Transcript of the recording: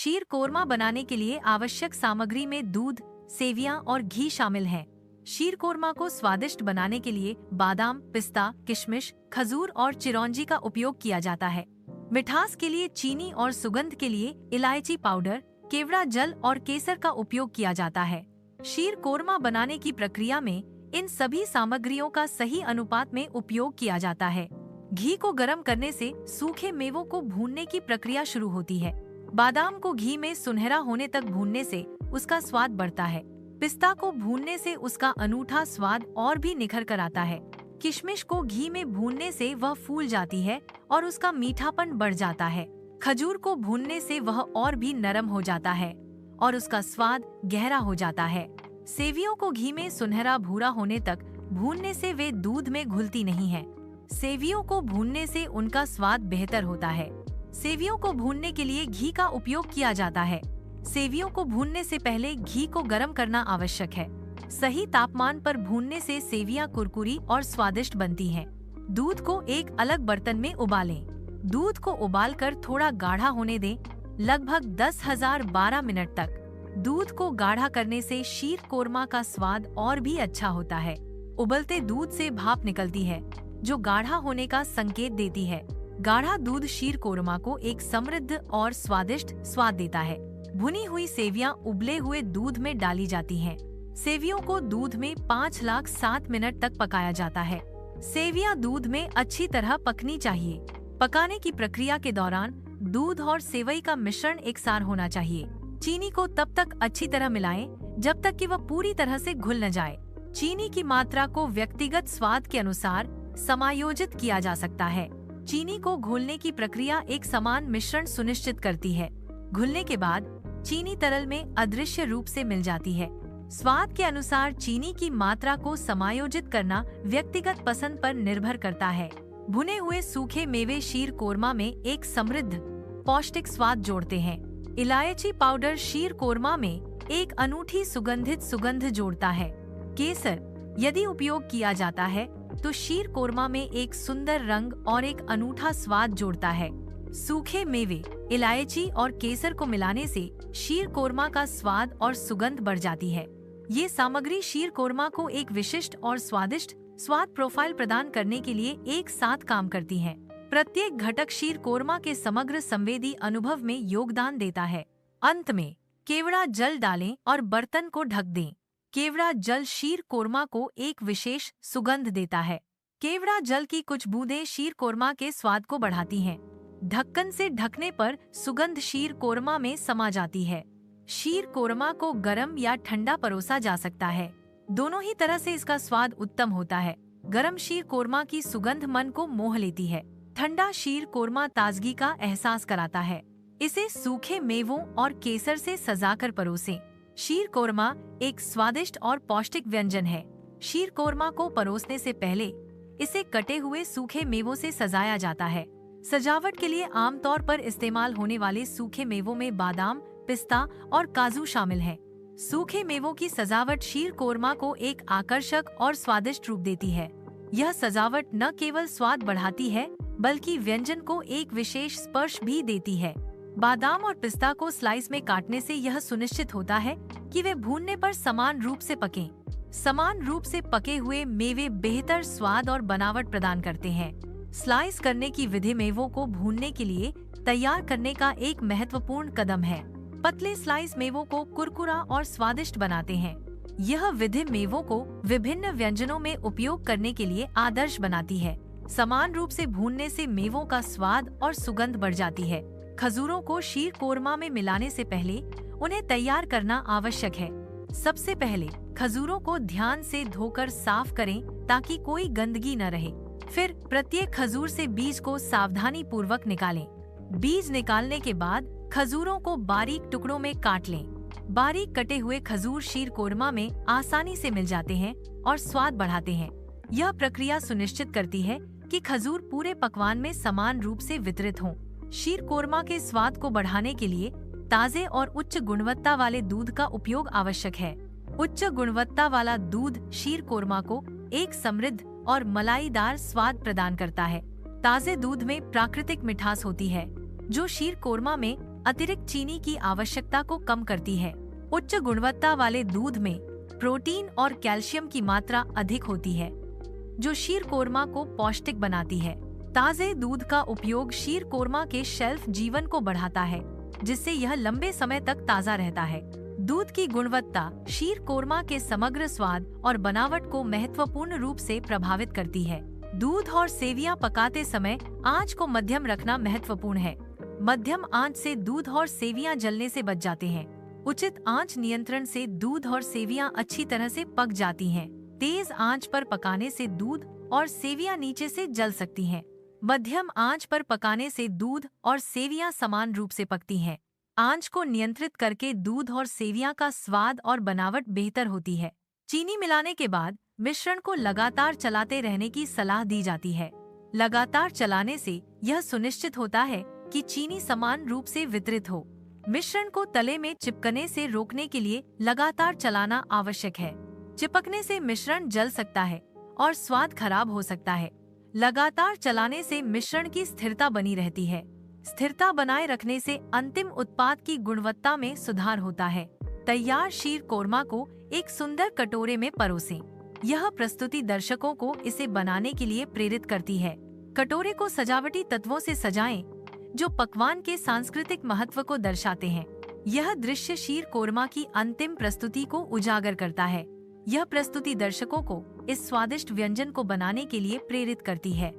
शीर कोरमा बनाने के लिए आवश्यक सामग्री में दूध, सेवियां और घी शामिल हैं। शीर कोरमा को स्वादिष्ट बनाने के लिए बादाम, पिस्ता, किशमिश, खजूर और चिरौंजी का उपयोग किया जाता है। मिठास के लिए चीनी और सुगंध के लिए इलायची पाउडर, केवड़ा जल और केसर का उपयोग किया जाता है। शीर कोरमा बनाने की प्रक्रिया में इन सभी सामग्रियों का सही अनुपात में उपयोग किया जाता है। घी को गर्म करने से सूखे मेवों को भूनने की प्रक्रिया शुरू होती है। बादाम को घी में सुनहरा होने तक भूनने से उसका स्वाद बढ़ता है। पिस्ता को भूनने से उसका अनूठा स्वाद और भी निखर कर आता है। किशमिश को घी में भूनने से वह फूल जाती है और उसका मीठापन बढ़ जाता है। खजूर को भूनने से वह और भी नरम हो जाता है और उसका स्वाद गहरा हो जाता है। सेवियों को घी में सुनहरा भूरा होने तक भूनने से वे दूध में घुलती नहीं हैं। सेवियों को भूनने से उनका स्वाद बेहतर होता है। सेवियों को भूनने के लिए घी का उपयोग किया जाता है। सेवियों को भूनने से पहले घी को गर्म करना आवश्यक है। सही तापमान पर भूनने से सेवियां कुरकुरी और स्वादिष्ट बनती हैं। दूध को एक अलग बर्तन में उबालें। दूध को उबालकर थोड़ा गाढ़ा होने दें, लगभग 10,012 मिनट तक। दूध को गाढ़ा करने से शीर कोरमा का स्वाद और भी अच्छा होता है। उबलते दूध से भाप निकलती है, जो गाढ़ा होने का संकेत देती है। गाढ़ा दूध शीर कोरमा को एक समृद्ध और स्वादिष्ट स्वाद देता है। भुनी हुई सेवियां उबले हुए दूध में डाली जाती हैं। सेवियों को दूध में 5,07 मिनट तक पकाया जाता है। सेवियां दूध में अच्छी तरह पकनी चाहिए। पकाने की प्रक्रिया के दौरान दूध और सेवई का मिश्रण एकसार होना चाहिए। चीनी को तब तक अच्छी तरह मिलाएं जब तक कि वह पूरी तरह से घुल न जाए। चीनी की मात्रा को व्यक्तिगत स्वाद के अनुसार समायोजित किया जा सकता है। चीनी को घोलने की प्रक्रिया एक समान मिश्रण सुनिश्चित करती है। घुलने के बाद चीनी तरल में अदृश्य रूप से मिल जाती है। स्वाद के अनुसार चीनी की मात्रा को समायोजित करना व्यक्तिगत पसंद पर निर्भर करता है। भुने हुए सूखे मेवे शीर कोरमा में एक समृद्ध पौष्टिक स्वाद जोड़ते हैं। इलायची पाउडर शीर कोरमा में एक अनूठी सुगंधित सुगंध जोड़ता है। केसर यदि उपयोग किया जाता है तो शीर कोरमा में एक सुंदर रंग और एक अनूठा स्वाद जोड़ता है। सूखे मेवे, इलायची और केसर को मिलाने से शीर कोरमा का स्वाद और सुगंध बढ़ जाती है। ये सामग्री शीर कोरमा को एक विशिष्ट और स्वादिष्ट स्वाद प्रोफाइल प्रदान करने के लिए एक साथ काम करती हैं। प्रत्येक घटक शीर कोरमा के समग्र संवेदी अनुभव में योगदान देता है। अंत में केवड़ा जल डालें और बर्तन को ढक दें। केवड़ा जल शीर कोरमा को एक विशेष सुगंध देता है। केवड़ा जल की कुछ बूंदें शीर कोरमा के स्वाद को बढ़ाती हैं। ढक्कन से ढकने पर सुगंध शीर कोरमा में समा जाती है। शीर कोरमा को गर्म या ठंडा परोसा जा सकता है। दोनों ही तरह से इसका स्वाद उत्तम होता है। गर्म शीर कोरमा की सुगंध मन को मोह लेती है। ठंडा शीर कोरमा ताजगी का एहसास कराता है। इसे सूखे मेवों और केसर से सजाकर परोसें। शीर कोरमा एक स्वादिष्ट और पौष्टिक व्यंजन है। शीर कोरमा को परोसने से पहले इसे कटे हुए सूखे मेवों से सजाया जाता है। सजावट के लिए आमतौर पर इस्तेमाल होने वाले सूखे मेवों में बादाम, पिस्ता और काजू शामिल हैं। सूखे मेवों की सजावट शीर कोरमा को एक आकर्षक और स्वादिष्ट रूप देती है। यह सजावट न केवल स्वाद बढ़ाती है बल्कि व्यंजन को एक विशेष स्पर्श भी देती है। बादाम और पिस्ता को स्लाइस में काटने से यह सुनिश्चित होता है कि वे भूनने पर समान रूप से पकें। समान रूप से पके हुए मेवे बेहतर स्वाद और बनावट प्रदान करते हैं। स्लाइस करने की विधि मेवों को भूनने के लिए तैयार करने का एक महत्वपूर्ण कदम है। पतले स्लाइस मेवों को कुरकुरा और स्वादिष्ट बनाते हैं। यह विधि मेवों को विभिन्न व्यंजनों में उपयोग करने के लिए आदर्श बनाती है। समान रूप से भूनने से मेवों का स्वाद और सुगंध बढ़ जाती है। खजूरों को शीर कोरमा में मिलाने से पहले उन्हें तैयार करना आवश्यक है। सबसे पहले खजूरों को ध्यान से धोकर साफ करें ताकि कोई गंदगी न रहे। फिर प्रत्येक खजूर से बीज को सावधानी पूर्वक निकालें। बीज निकालने के बाद खजूरों को बारीक टुकड़ों में काट लें। बारीक कटे हुए खजूर शीर कोरमा में आसानी से मिल जाते हैं और स्वाद बढ़ाते हैं। यह प्रक्रिया सुनिश्चित करती है कि खजूर पूरे पकवान में समान रूप से वितरित हों। शीर कोरमा के स्वाद को बढ़ाने के लिए ताजे और उच्च गुणवत्ता वाले दूध का उपयोग आवश्यक है। उच्च गुणवत्ता वाला दूध शीर कोरमा को एक समृद्ध और मलाईदार स्वाद प्रदान करता है। ताजे दूध में प्राकृतिक मिठास होती है, जो शीर कोरमा में अतिरिक्त चीनी की आवश्यकता को कम करती है। उच्च गुणवत्ता वाले दूध में प्रोटीन और कैल्शियम की मात्रा अधिक होती है, जो शीर कोरमा को पौष्टिक बनाती है। ताजे दूध का उपयोग शीर कोरमा के शेल्फ जीवन को बढ़ाता है, जिससे यह लंबे समय तक ताज़ा रहता है। दूध की गुणवत्ता शीर कोरमा के समग्र स्वाद और बनावट को महत्वपूर्ण रूप से प्रभावित करती है। दूध और सेवियां पकाते समय आंच को मध्यम रखना महत्वपूर्ण है। मध्यम आंच से दूध और सेवियां जलने से बच जाते हैं। उचित आंच नियंत्रण से दूध और सेवियां अच्छी तरह से पक जाती हैं। तेज आंच पर पकाने से दूध और सेवियां नीचे से जल सकती हैं। मध्यम आंच पर पकाने से दूध और सेवियां समान रूप से पकती हैं। आंच को नियंत्रित करके दूध और सेवियां का स्वाद और बनावट बेहतर होती है। चीनी मिलाने के बाद मिश्रण को लगातार चलाते रहने की सलाह दी जाती है। लगातार चलाने से यह सुनिश्चित होता है कि चीनी समान रूप से वितरित हो। मिश्रण को तले में चिपकने से रोकने के लिए लगातार चलाना आवश्यक है। चिपकने से मिश्रण जल सकता है और स्वाद खराब हो सकता है। लगातार चलाने से मिश्रण की स्थिरता बनी रहती है। स्थिरता बनाए रखने से अंतिम उत्पाद की गुणवत्ता में सुधार होता है। तैयार शीर कोरमा को एक सुंदर कटोरे में परोसें। यह प्रस्तुति दर्शकों को इसे बनाने के लिए प्रेरित करती है। कटोरे को सजावटी तत्वों से सजाएं, जो पकवान के सांस्कृतिक महत्व को दर्शाते हैं। यह दृश्य शीर कोरमा की अंतिम प्रस्तुति को उजागर करता है। यह प्रस्तुति दर्शकों को इस स्वादिष्ट व्यंजन को बनाने के लिए प्रेरित करती है।